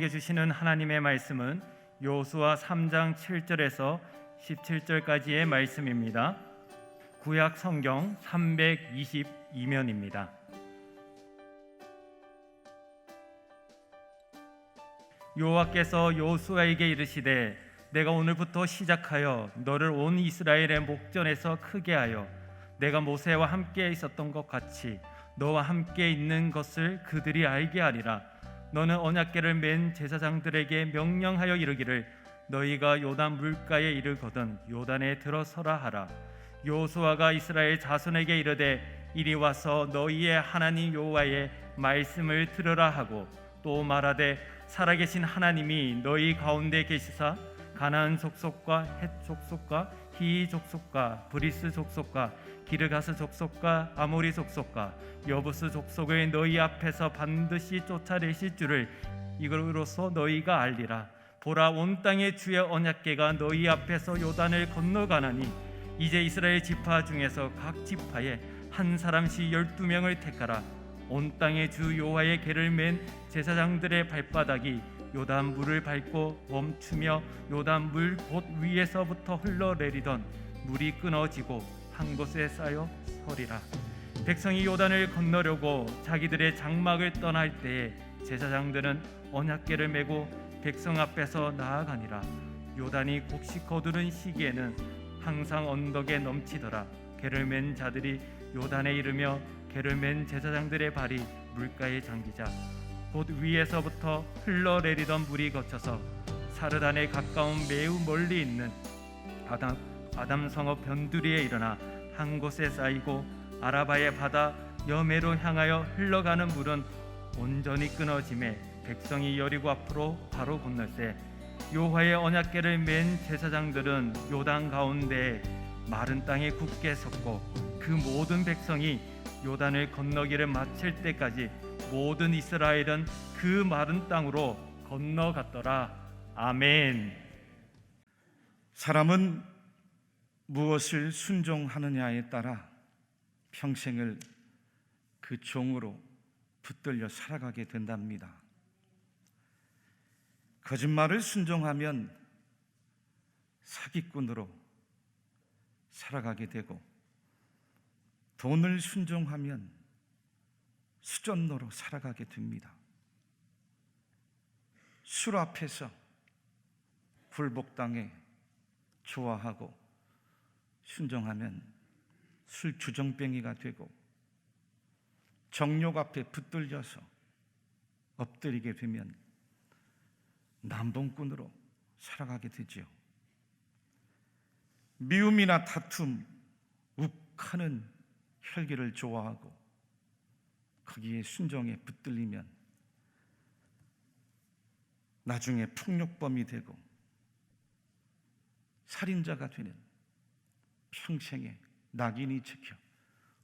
우리에게 주시는 하나님의 말씀은 여호수아 3장 7절에서 17절까지의 말씀입니다. 구약 성경 322면입니다. 여호와께서 여호수아에게 이르시되 내가 오늘부터 시작하여 너를 온 이스라엘의 목전에서 크게 하여 내가 모세와 함께 있었던 것 같이 너와 함께 있는 것을 그들이 알게 하리라. 너는 언약궤를 맨 제사장들에게 명령하여 이르기를 너희가 요단 물가에 이르거든 요단에 들어서라 하라. 여호수아가 이스라엘 자손에게 이르되 이리 와서 너희의 하나님 여호와의 말씀을 들으라 하고 또 말하되 살아계신 하나님이 너희 가운데 계시사 가나안 족속과 헷 족속과 히 족속과 브리스 족속과 기르가스 족속과 아모리 족속과 여부스 족속을 너희 앞에서 반드시 쫓아내실 줄을 이것으로써 너희가 알리라. 보라, 온 땅의 주의 언약궤가 너희 앞에서 요단을 건너가나니 이제 이스라엘 지파 중에서 각 지파에 한 사람씩 12명을 택하라. 온 땅의 주 여호와의 궤를 맨 제사장들의 발바닥이 요단 물을 밟고 멈추며 요단 물 곧 위에서부터 흘러내리던 물이 끊어지고 한 곳에 쌓여 서리라. 백성이 요단을 건너려고 자기들의 장막을 떠날 때에 제사장들은 언약궤를 메고 백성 앞에서 나아가니라. 요단이 곡식 거두는 시기에는 항상 언덕에 넘치더라. 궤를 맨 자들이 요단에 이르며 궤를 맨 제사장들의 발이 물가에 잠기자 곧 위에서부터 흘러내리던 물이 거쳐서 사르단에 가까운 매우 멀리 있는 아담성어 변두리에 일어나 한 곳에 쌓이고 아라바의 바다 여매로 향하여 흘러가는 물은 온전히 끊어짐에 백성이 여리고 앞으로 바로 건널세 여호와의 언약궤를 맨 제사장들은 요단 가운데에 마른 땅에 굳게 섰고 그 모든 백성이 요단을 건너기를 마칠 때까지 모든 이스라엘은 그 마른 땅으로 건너갔더라. 아멘. 사람은 무엇을 순종하느냐에 따라 평생을 그 종으로 붙들려 살아가게 된답니다. 거짓말을 순종하면 사기꾼으로 살아가게 되고 돈을 순종하면 수전노로 살아가게 됩니다. 술 앞에서 굴복당해 좋아하고 순종하면 술 주정뱅이가 되고 정욕 앞에 붙들려서 엎드리게 되면 남봉꾼으로 살아가게 되지요. 미움이나 다툼, 욱하는 혈기를 좋아하고 거기에 순종에 붙들리면 나중에 폭력범이 되고 살인자가 되는 평생에 낙인이 찍혀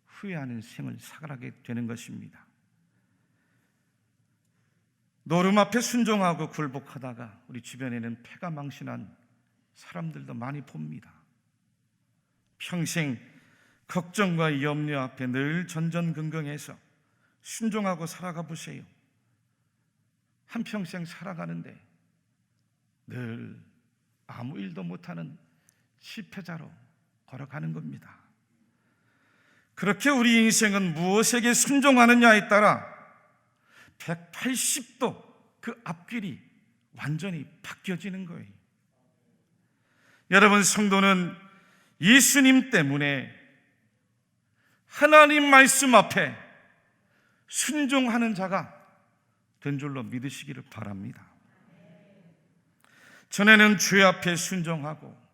후회하는 생을 살아가게 되는 것입니다. 노름 앞에 순종하고 굴복하다가 우리 주변에는 패가 망신한 사람들도 많이 봅니다. 평생 걱정과 염려 앞에 늘 전전긍긍해서 순종하고 살아가 보세요. 한평생 살아가는데 늘 아무 일도 못하는 실패자로 걸어가는 겁니다. 그렇게 우리 인생은 무엇에게 순종하느냐에 따라 180도 그 앞길이 완전히 바뀌어지는 거예요. 여러분, 성도는 예수님 때문에 하나님 말씀 앞에 순종하는 자가 된 줄로 믿으시기를 바랍니다. 전에는 죄 앞에 순종하고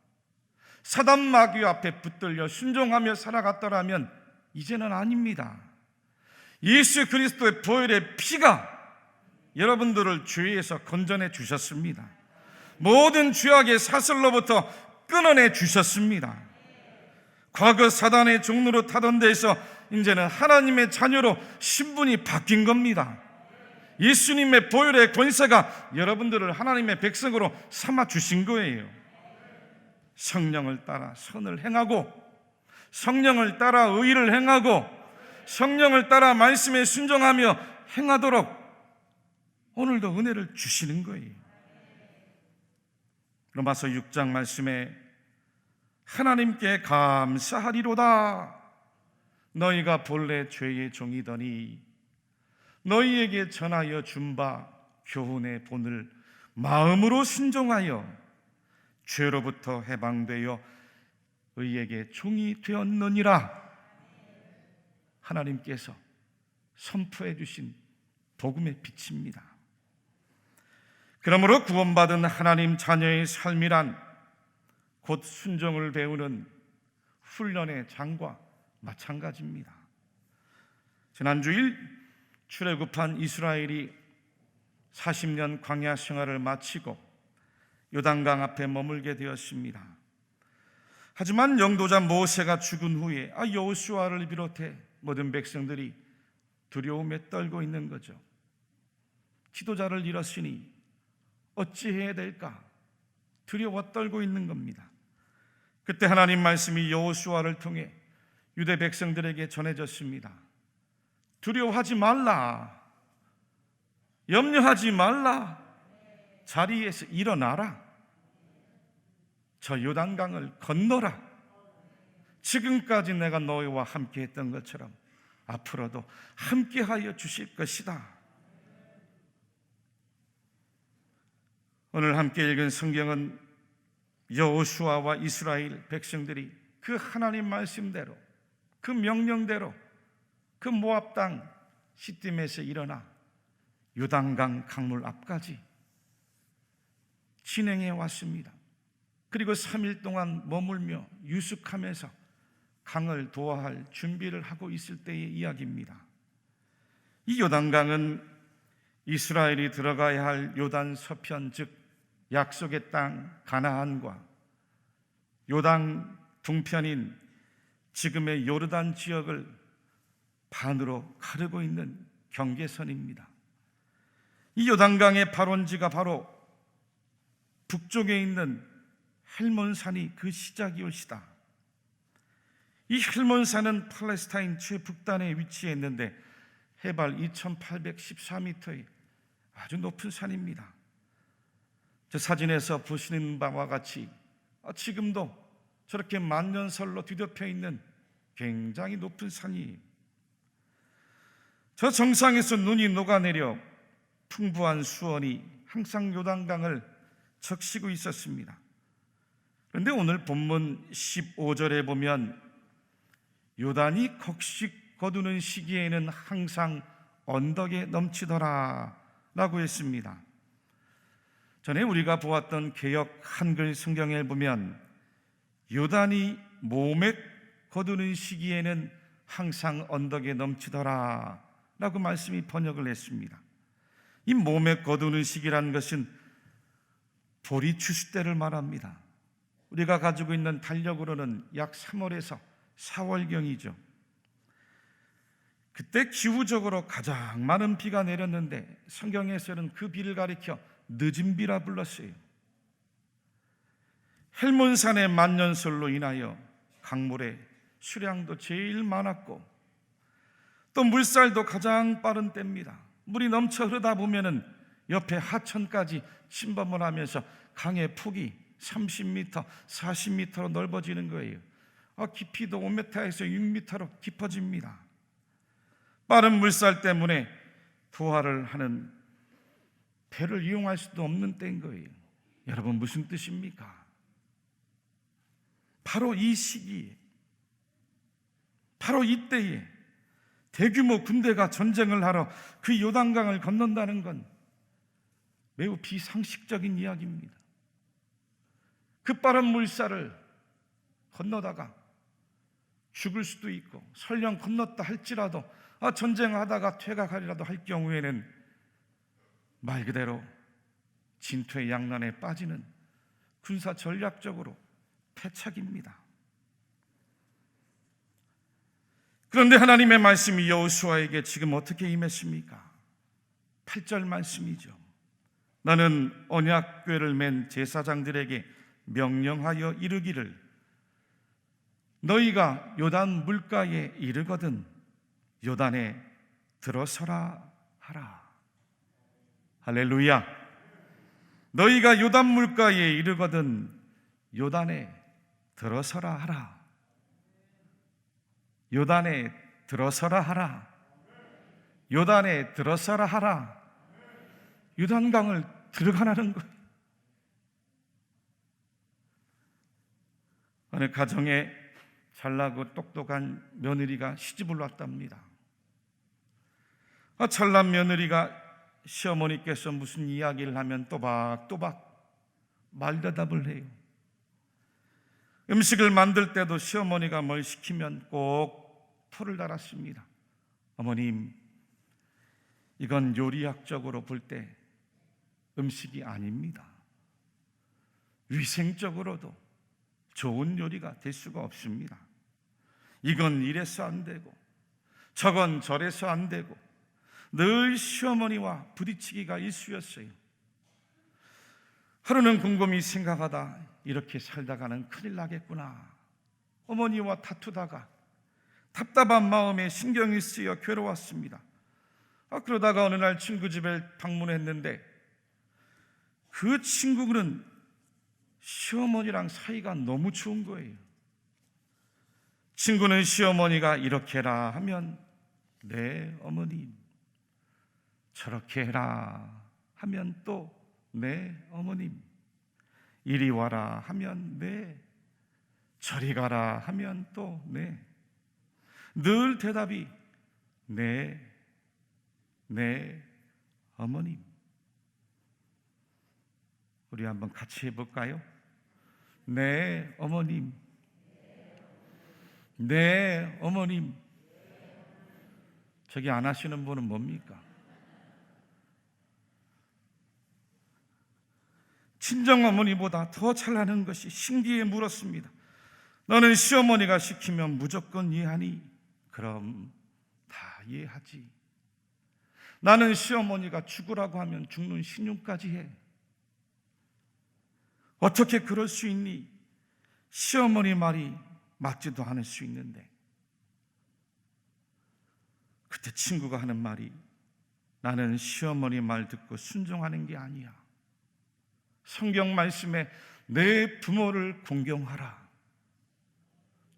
사단 마귀 앞에 붙들려 순종하며 살아갔더라면 이제는 아닙니다. 예수 그리스도의 보혈의 피가 여러분들을 죄에서 건져내 주셨습니다. 모든 죄악의 사슬로부터 끊어내 주셨습니다. 과거 사단의 종로로 타던 데에서 이제는 하나님의 자녀로 신분이 바뀐 겁니다. 예수님의 보혈의 권세가 여러분들을 하나님의 백성으로 삼아 주신 거예요. 성령을 따라 선을 행하고 성령을 따라 의를 행하고 성령을 따라 말씀에 순종하며 행하도록 오늘도 은혜를 주시는 거예요. 로마서 6장 말씀에 하나님께 감사하리로다. 너희가 본래 죄의 종이더니 너희에게 전하여 준 바 교훈의 본을 마음으로 순종하여 죄로부터 해방되어 의에게 종이 되었느니라. 하나님께서 선포해 주신 복음의 빛입니다. 그러므로 구원받은 하나님 자녀의 삶이란 곧 순종을 배우는 훈련의 장과 마찬가지입니다. 지난주일 출애굽한 이스라엘이 40년 광야 생활을 마치고 요단강 앞에 머물게 되었습니다. 하지만 영도자 모세가 죽은 후에 여호수아를 비롯해 모든 백성들이 두려움에 떨고 있는 거죠. 지도자를 잃었으니 어찌해야 될까 두려워 떨고 있는 겁니다. 그때 하나님 말씀이 여호수아를 통해 유대 백성들에게 전해졌습니다. 두려워하지 말라, 염려하지 말라, 자리에서 일어나라, 저 요단강을 건너라. 지금까지 내가 너희와 함께 했던 것처럼 앞으로도 함께하여 주실 것이다. 오늘 함께 읽은 성경은 여호수아와 이스라엘 백성들이 그 하나님 말씀대로, 그 명령대로 그 모압 땅 시딤에서 일어나 요단강 강물 앞까지 진행해 왔습니다. 그리고 3일 동안 머물며 유숙하면서 강을 도하할 준비를 하고 있을 때의 이야기입니다. 이 요단강은 이스라엘이 들어가야 할 요단 서편, 즉 약속의 땅 가나안과 요단 동편인 지금의 요르단 지역을 반으로 가르고 있는 경계선입니다. 이 요단강의 발원지가 바로 북쪽에 있는 헬몬산이 그 시작이올시다. 이 헬몬산은 팔레스타인 최북단에 위치해 있는데 해발 2814m의 아주 높은 산입니다. 저 사진에서 보시는 바와 같이 지금도 저렇게 만년설로 뒤덮여 있는 굉장히 높은 산이에요. 저 정상에서 눈이 녹아내려 풍부한 수원이 항상 요단강을 적시고 있었습니다. 그런데 오늘 본문 15절에 보면 요단이 곡식 거두는 시기에는 항상 언덕에 넘치더라 라고 했습니다. 전에 우리가 보았던 개역 한글 성경에 보면 요단이 모맥 거두는 시기에는 항상 언덕에 넘치더라 라고 말씀이 번역을 했습니다. 이 모맥 거두는 시기라는 것은 보리 추수 때를 말합니다. 우리가 가지고 있는 달력으로는 약 3월에서 4월경이죠. 그때 기후적으로 가장 많은 비가 내렸는데 성경에서는 그 비를 가리켜 늦은 비라 불렀어요. 헬몬산의 만년설로 인하여 강물의 수량도 제일 많았고 또 물살도 가장 빠른 때입니다. 물이 넘쳐 흐르다 보면은 옆에 하천까지 침범을 하면서 강의 폭이 30m, 40m로 넓어지는 거예요. 깊이도 5m에서 6m로 깊어집니다. 빠른 물살 때문에 도하를 하는 배를 이용할 수도 없는 때인 거예요. 여러분 무슨 뜻입니까? 바로 이 시기에, 바로 이때에 대규모 군대가 전쟁을 하러 그 요단강을 건넌다는 건 매우 비상식적인 이야기입니다. 그 빠른 물살을 건너다가 죽을 수도 있고 설령 건넜다 할지라도 전쟁하다가 퇴각하리라도 할 경우에는 말 그대로 진퇴양난에 빠지는 군사 전략적으로 패착입니다. 그런데 하나님의 말씀이 여호수아에게 지금 어떻게 임했습니까? 8절 말씀이죠. 나는 언약궤를 맨 제사장들에게 명령하여 이르기를 너희가 요단 물가에 이르거든 요단에 들어서라 하라. 할렐루야. 너희가 요단 물가에 이르거든 요단에 들어서라 하라. 요단에 들어서라 하라. 요단에 들어서라 하라. 요단강을 들어가라는 거예요. 어느 가정에 잘나고 똑똑한 며느리가 시집을 왔답니다. 잘난 며느리가 시어머니께서 무슨 이야기를 하면 또박또박 말대답을 해요. 음식을 만들 때도 시어머니가 뭘 시키면 꼭 토를 달았습니다. 어머님, 이건 요리학적으로 볼 때 음식이 아닙니다. 위생적으로도 좋은 요리가 될 수가 없습니다. 이건 이래서 안 되고 저건 저래서 안 되고 늘 시어머니와 부딪히기가 일쑤였어요. 하루는 곰곰이 생각하다 이렇게 살다가는 큰일 나겠구나. 어머니와 다투다가 답답한 마음에 신경이 쓰여 괴로웠습니다. 그러다가 어느 날 친구 집에 방문했는데 그 친구는 시어머니랑 사이가 너무 좋은 거예요. 친구는 시어머니가 이렇게 해라 하면 네 어머님, 저렇게 해라 하면 또 네 어머님, 이리 와라 하면 네, 저리 가라 하면 또 네, 늘 대답이 네, 네 어머님. 우리 한번 같이 해볼까요? 네 어머님, 네 어머님. 저기 안 하시는 분은 뭡니까? 친정어머니보다 더 잘하는 것이 신기해 물었습니다. 너는 시어머니가 시키면 무조건 이해하니? 그럼 다 이해하지. 나는 시어머니가 죽으라고 하면 죽는 신용까지 해. 어떻게 그럴 수 있니? 시어머니 말이 맞지도 않을 수 있는데. 그때 친구가 하는 말이 나는 시어머니 말 듣고 순종하는 게 아니야. 성경 말씀에 내 부모를 공경하라,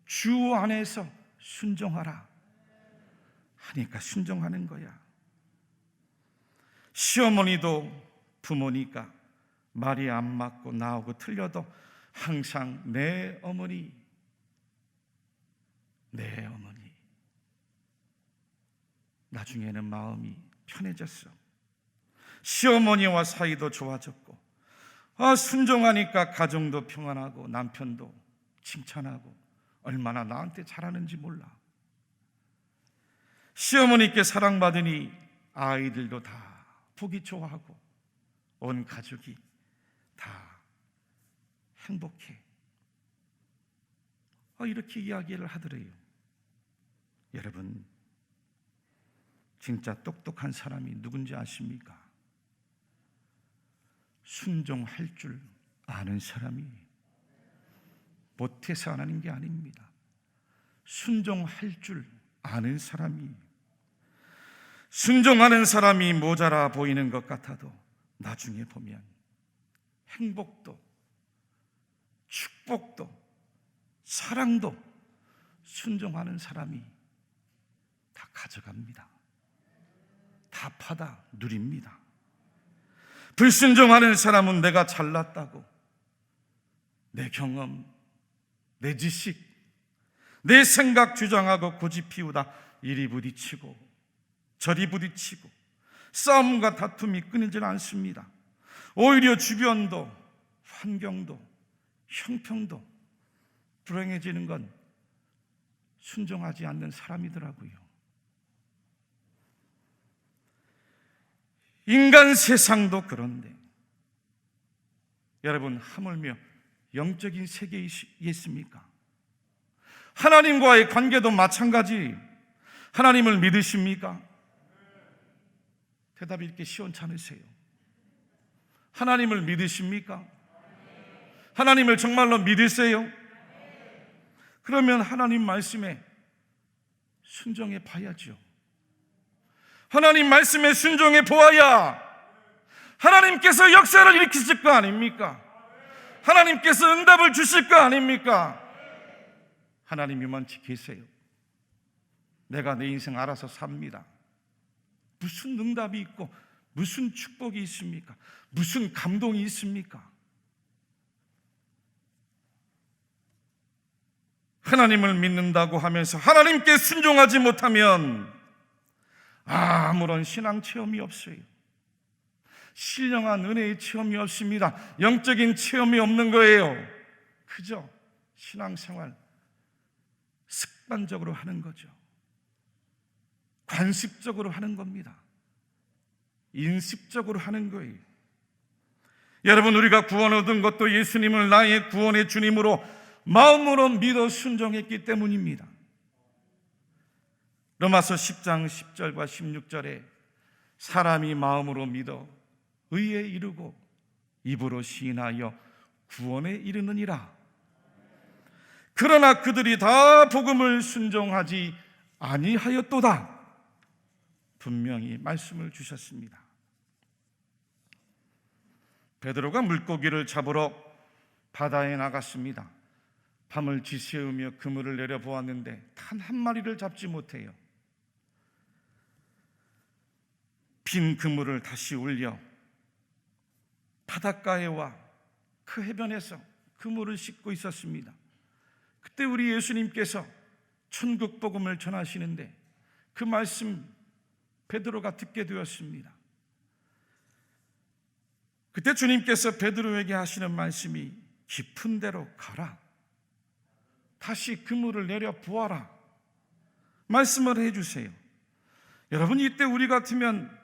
주 안에서 순종하라 하니까 순종하는 거야. 시어머니도 부모니까 말이 안 맞고 나오고 틀려도 항상 내 어머니, 내 어머니. 나중에는 마음이 편해졌어. 시어머니와 사이도 좋아졌고, 순종하니까 가정도 평안하고 남편도 칭찬하고 얼마나 나한테 잘하는지 몰라. 시어머니께 사랑받으니 아이들도 다 보기 좋아하고 온 가족이 다 행복해. 이렇게 이야기를 하더래요. 여러분, 진짜 똑똑한 사람이 누군지 아십니까? 순종할 줄 아는 사람이, 못해서 안 하는 게 아닙니다. 순종할 줄 아는 사람이. 순종하는 사람이 모자라 보이는 것 같아도 나중에 보면 행복도 축복도 사랑도 순종하는 사람이 다 가져갑니다. 다 받아 누립니다. 불순종하는 사람은 내가 잘났다고 내 경험, 내 지식, 내 생각 주장하고 고집 피우다 이리 부딪히고 저리 부딪히고 싸움과 다툼이 끊이질 않습니다. 오히려 주변도 환경도 형평도 불행해지는 건 순종하지 않는 사람이더라고요. 인간 세상도 그런데 여러분, 하물며 영적인 세계이겠습니까? 하나님과의 관계도 마찬가지. 하나님을 믿으십니까? 대답이 이렇게 시원찮으세요. 하나님을 믿으십니까? 하나님을 정말로 믿으세요? 그러면 하나님 말씀에 순종해 봐야죠. 하나님 말씀에 순종해 보아야 하나님께서 역사를 일으키실 거 아닙니까? 하나님께서 응답을 주실 거 아닙니까? 하나님이 먼저 계세요. 내가 내 인생 알아서 삽니다. 무슨 응답이 있고 무슨 축복이 있습니까? 무슨 감동이 있습니까? 하나님을 믿는다고 하면서 하나님께 순종하지 못하면 아무런 신앙 체험이 없어요. 신령한 은혜의 체험이 없습니다. 영적인 체험이 없는 거예요. 그저 신앙생활 습관적으로 하는 거죠. 관습적으로 하는 겁니다. 인습적으로 하는 거예요. 여러분, 우리가 구원 얻은 것도 예수님을 나의 구원의 주님으로 마음으로 믿어 순종했기 때문입니다. 로마서 10장 10절과 16절에 사람이 마음으로 믿어 의에 이르고 입으로 시인하여 구원에 이르느니라. 그러나 그들이 다 복음을 순종하지 아니하였도다. 분명히 말씀을 주셨습니다. 베드로가 물고기를 잡으러 바다에 나갔습니다. 밤을 지새우며 그물을 내려보았는데 단 한 마리를 잡지 못해요. 빈 그물을 다시 올려 바닷가에 와 그 해변에서 그물을 씻고 있었습니다. 그때 우리 예수님께서 천국 복음을 전하시는데 그 말씀 베드로가 듣게 되었습니다. 그때 주님께서 베드로에게 하시는 말씀이 깊은 데로 가라, 다시 그물을 내려 보아라 말씀을 해주세요. 여러분, 이때 우리 같으면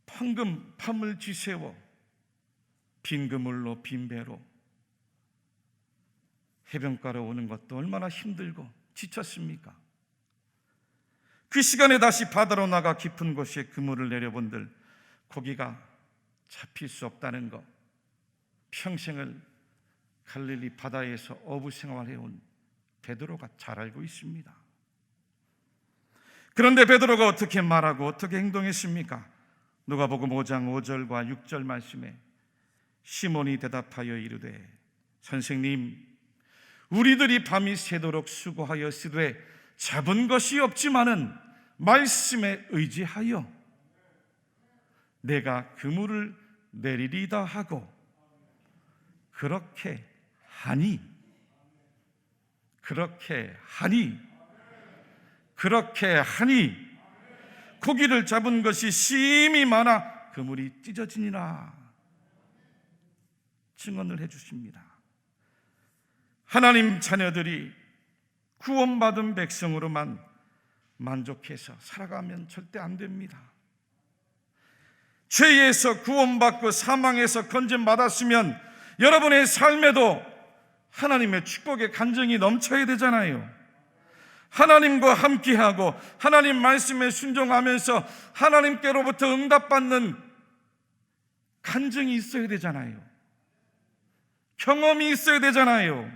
방금 밤을 지새워 빈 그물로 빈 배로 해변가로 오는 것도 얼마나 힘들고 지쳤습니까? 그 시간에 다시 바다로 나가 깊은 곳에 그물을 내려본들 고기가 잡힐 수 없다는 것, 평생을 갈릴리 바다에서 어부 생활해온 베드로가 잘 알고 있습니다. 그런데 베드로가 어떻게 말하고 어떻게 행동했습니까? 누가복음 5장 5절과 6절 말씀에 시몬이 대답하여 이르되 선생님, 우리들이 밤이 새도록 수고하였으되 잡은 것이 없지만은 말씀에 의지하여 내가 그물을 내리리다 하고 그렇게 하니 고기를 잡은 것이 심히 많아 그물이 찢어지니라. 증언을 해주십니다. 하나님 자녀들이 구원받은 백성으로만 만족해서 살아가면 절대 안 됩니다. 죄에서 구원받고 사망에서 건짐받았으면 여러분의 삶에도 하나님의 축복의 간증이 넘쳐야 되잖아요. 하나님과 함께하고 하나님 말씀에 순종하면서 하나님께로부터 응답받는 간증이 있어야 되잖아요. 경험이 있어야 되잖아요.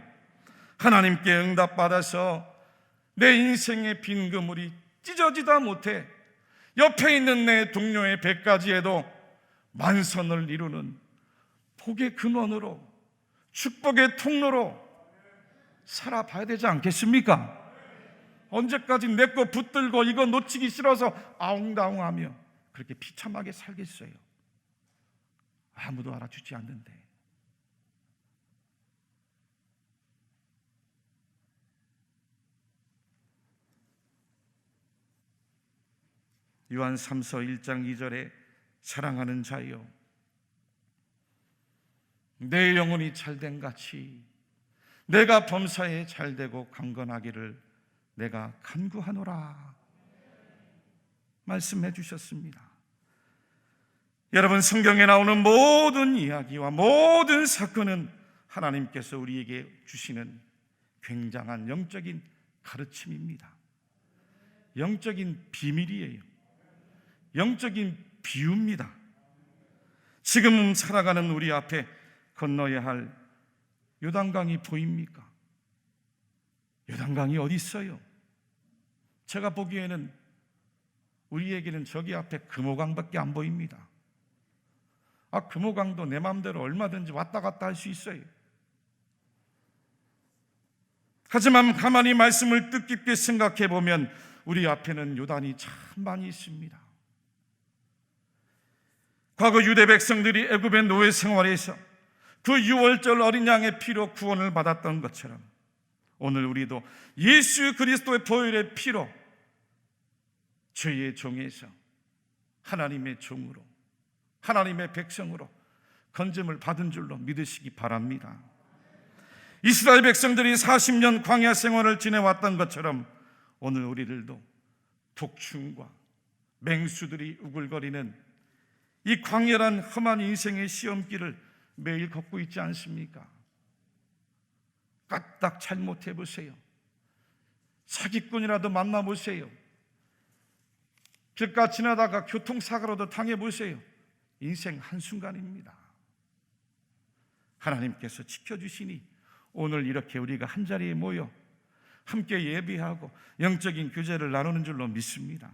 하나님께 응답받아서 내 인생의 빈 그물이 찢어지다 못해 옆에 있는 내 동료의 배까지에도 만선을 이루는 복의 근원으로, 축복의 통로로 살아봐야 되지 않겠습니까? 언제까지 내 거 붙들고 이거 놓치기 싫어서 아웅다웅하며 그렇게 비참하게 살겠어요? 아무도 알아주지 않는데. 요한 3서 1장 2절에 사랑하는 자여, 내 영혼이 잘된 같이 내가 범사에 잘되고 강건하기를 내가 간구하노라 말씀해 주셨습니다. 여러분, 성경에 나오는 모든 이야기와 모든 사건은 하나님께서 우리에게 주시는 굉장한 영적인 가르침입니다. 영적인 비밀이에요. 영적인 비유입니다. 지금 살아가는 우리 앞에 건너야 할 요단강이 보입니까? 요단강이 어디 있어요? 제가 보기에는 우리에게는 저기 앞에 금호강밖에 안 보입니다. 금호강도 내 마음대로 얼마든지 왔다 갔다 할 수 있어요. 하지만 가만히 말씀을 뜻깊게 생각해 보면 우리 앞에는 요단이 참 많이 있습니다. 과거 유대 백성들이 애굽의 노예 생활에서 그 유월절 어린 양의 피로 구원을 받았던 것처럼 오늘 우리도 예수 그리스도의 보혈의 피로 죄의 종에서 하나님의 종으로, 하나님의 백성으로 건짐을 받은 줄로 믿으시기 바랍니다. 이스라엘 백성들이 40년 광야 생활을 지내왔던 것처럼 오늘 우리들도 독충과 맹수들이 우글거리는 이 광야란 험한 인생의 시험길을 매일 걷고 있지 않습니까? 까딱 잘못해 보세요. 사기꾼이라도 만나보세요. 길가 지나다가 교통사고라도 당해보세요. 인생 한순간입니다. 하나님께서 지켜주시니 오늘 이렇게 우리가 한자리에 모여 함께 예배하고 영적인 교제를 나누는 줄로 믿습니다.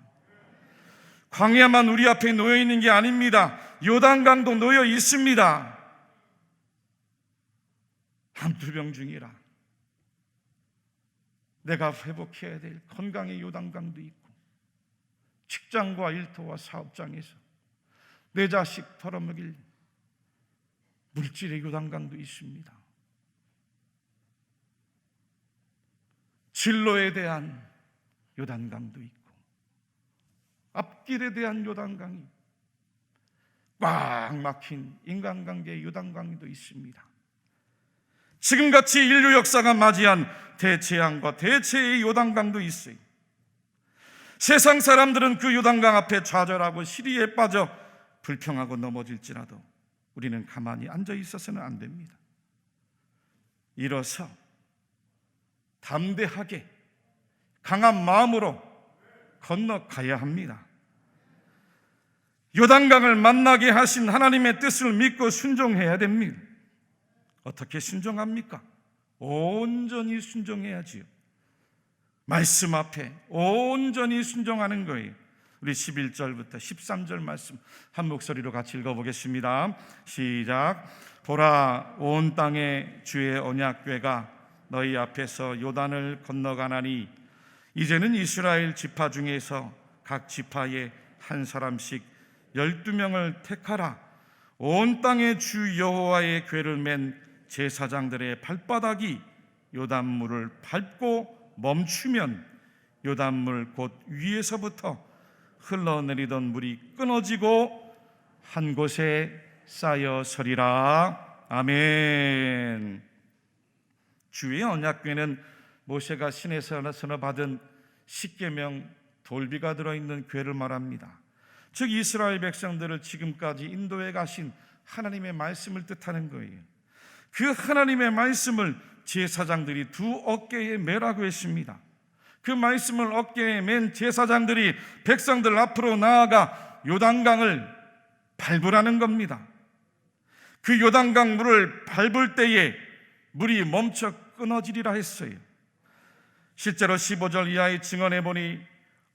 광야만 우리 앞에 놓여 있는 게 아닙니다. 요단강도 놓여 있습니다. 함투병 중이라 내가 회복해야 될 건강의 요단강도 있고, 직장과 일터와 사업장에서 내 자식 벌어먹일 물질의 요단강도 있습니다. 진로에 대한 요단강도 있고, 앞길에 대한 요단강이, 꽉 막힌 인간관계의 요단강도 있습니다. 지금같이 인류 역사가 맞이한 대재앙과 대체의 요단강도 있어요. 세상 사람들은 그 요단강 앞에 좌절하고 시리에 빠져 불평하고 넘어질지라도 우리는 가만히 앉아 있어서는 안 됩니다. 일어서 담대하게 강한 마음으로 건너가야 합니다. 요단강을 만나게 하신 하나님의 뜻을 믿고 순종해야 됩니다. 어떻게 순종합니까? 온전히 순종해야지요. 말씀 앞에 온전히 순종하는 거예요. 우리 11절부터 13절 말씀 한 목소리로 같이 읽어보겠습니다. 시작. 보라, 온 땅에 주의 언약궤가 너희 앞에서 요단을 건너가나니 이제는 이스라엘 지파 중에서 각 지파에 한 사람씩 12명을 택하라. 온 땅에 주 여호와의 궤를 맨 제사장들의 발바닥이 요단물을 밟고 멈추면 요단물 곧 위에서부터 흘러내리던 물이 끊어지고 한 곳에 쌓여 서리라. 아멘. 주의 언약궤는 모세가 시내에서 받은 십계명 돌비가 들어있는 궤를 말합니다. 즉 이스라엘 백성들을 지금까지 인도해 가신 하나님의 말씀을 뜻하는 거예요. 그 하나님의 말씀을 제사장들이 두 어깨에 매라고 했습니다. 그 말씀을 어깨에 맨 제사장들이 백성들 앞으로 나아가 요단강을 밟으라는 겁니다. 그 요단강 물을 밟을 때에 물이 멈춰 끊어지리라 했어요. 실제로 15절 이하에 증언해 보니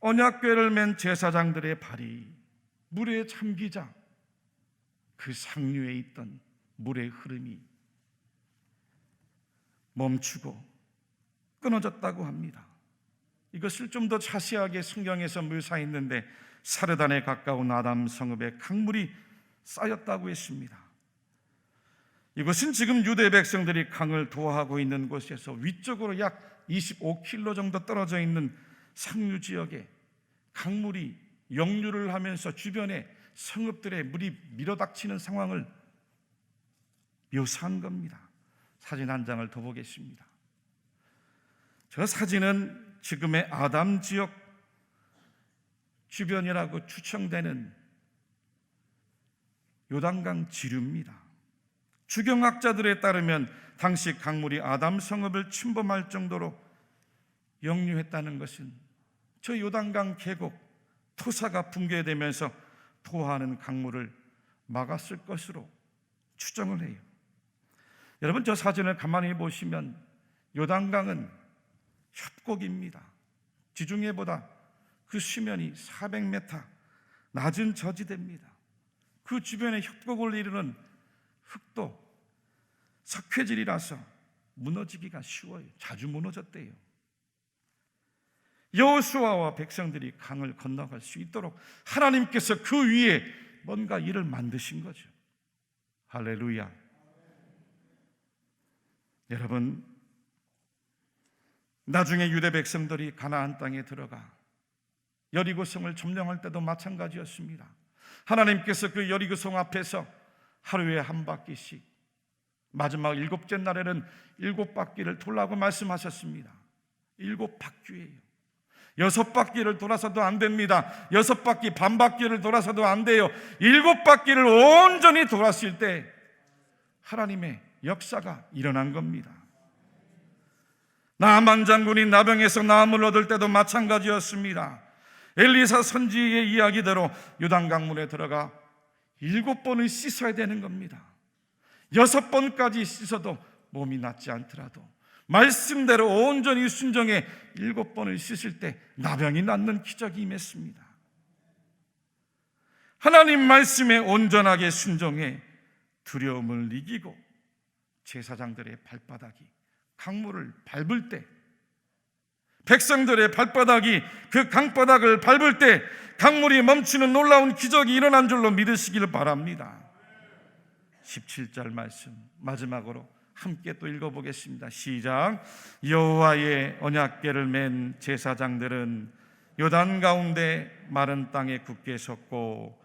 언약궤를 맨 제사장들의 발이 물에 잠기자 그 상류에 있던 물의 흐름이 멈추고 끊어졌다고 합니다. 이것을 좀 더 자세하게 성경에서 묘사했는데 사르단에 가까운 아담 성읍에 강물이 쌓였다고 했습니다. 이것은 지금 유대 백성들이 강을 도하고 있는 곳에서 위쪽으로 약 25km 정도 떨어져 있는 상류 지역에 강물이 역류를 하면서 주변에 성읍들의 물이 밀어닥치는 상황을 묘사한 겁니다. 사진 한 장을 더 보겠습니다. 저 사진은 지금의 아담 지역 주변이라고 추정되는 요단강 지류입니다. 주경학자들에 따르면 당시 강물이 아담 성읍을 침범할 정도로 역류했다는 것은 저 요단강 계곡 토사가 붕괴되면서 토하는 강물을 막았을 것으로 추정을 해요. 여러분, 저 사진을 가만히 보시면 요단강은 협곡입니다. 지중해보다 그 수면이 400m 낮은 저지대입니다. 그 주변에 협곡을 이루는 흙도 석회질이라서 무너지기가 쉬워요. 자주 무너졌대요. 여호수아와 백성들이 강을 건너갈 수 있도록 하나님께서 그 위에 뭔가 일을 만드신 거죠. 할렐루야. 여러분, 나중에 유대 백성들이 가나안 땅에 들어가 여리고성을 점령할 때도 마찬가지였습니다. 하나님께서 그 여리고성 앞에서 하루에 한 바퀴씩, 마지막 7째 날에는 7바퀴를 돌라고 말씀하셨습니다. 7바퀴예요. 6바퀴를 돌아서도 안 됩니다. 6바퀴, 반바퀴를 돌아서도 안 돼요. 7바퀴를 온전히 돌았을 때 하나님의 역사가 일어난 겁니다. 나아만 장군이 나병에서 나음을 얻을 때도 마찬가지였습니다. 엘리사 선지의 이야기대로 요단강물에 들어가 7번을 씻어야 되는 겁니다. 6번까지 씻어도 몸이 낫지 않더라도 말씀대로 온전히 순종해 7번을 씻을 때 나병이 낫는 기적이 임했습니다. 하나님 말씀에 온전하게 순종해 두려움을 이기고 제사장들의 발바닥이 강물을 밟을 때, 백성들의 발바닥이 그 강바닥을 밟을 때 강물이 멈추는 놀라운 기적이 일어난 줄로 믿으시길 바랍니다. 17절 말씀 마지막으로 함께 또 읽어보겠습니다. 시작. 여호와의 언약궤를 맨 제사장들은 요단 가운데 마른 땅에 굳게 섰고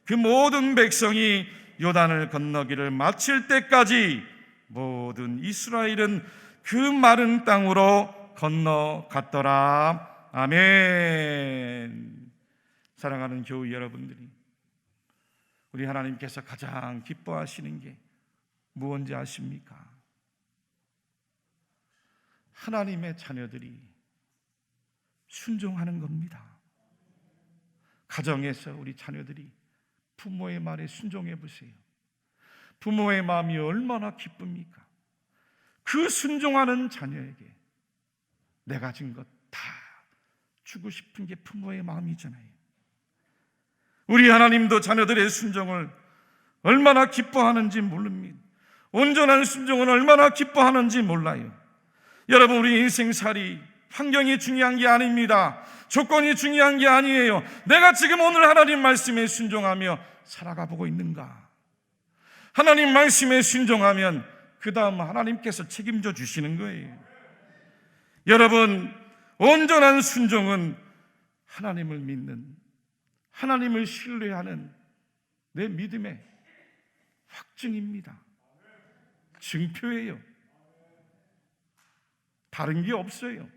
그 모든 백성이 요단을 건너기를 마칠 때까지 모든 이스라엘은 그 마른 땅으로 건너갔더라. 아멘. 사랑하는 교우 여러분들이, 우리 하나님께서 가장 기뻐하시는 게 무엇인지 아십니까? 하나님의 자녀들이 순종하는 겁니다. 가정에서 우리 자녀들이 부모의 말에 순종해 보세요. 부모의 마음이 얼마나 기쁩니까? 그 순종하는 자녀에게 내가 진 것 다 주고 싶은 게 부모의 마음이잖아요. 우리 하나님도 자녀들의 순종을 얼마나 기뻐하는지 모릅니다. 온전한 순종은 얼마나 기뻐하는지 몰라요. 여러분, 우리 인생살이 환경이 중요한 게 아닙니다. 조건이 중요한 게 아니에요. 내가 지금 오늘 하나님 말씀에 순종하며 살아가 보고 있는가? 하나님 말씀에 순종하면 그 다음 하나님께서 책임져 주시는 거예요. 여러분, 온전한 순종은 하나님을 믿는, 하나님을 신뢰하는 내 믿음의 확증입니다. 증표예요. 다른 게 없어요.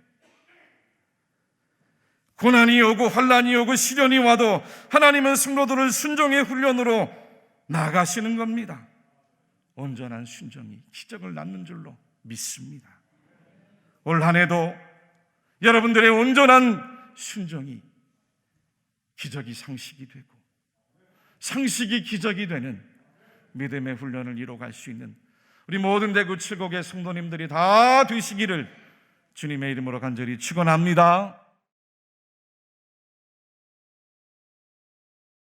고난이 오고 환난이 오고 시련이 와도 하나님은 성도들을 순종의 훈련으로 나아가시는 겁니다. 온전한 순종이 기적을 낳는 줄로 믿습니다. 올 한 해도 여러분들의 온전한 순종이 기적이 상식이 되고 상식이 기적이 되는 믿음의 훈련을 이뤄갈 수 있는 우리 모든 대구 칠곡의 성도님들이 다 되시기를 주님의 이름으로 간절히 축원합니다.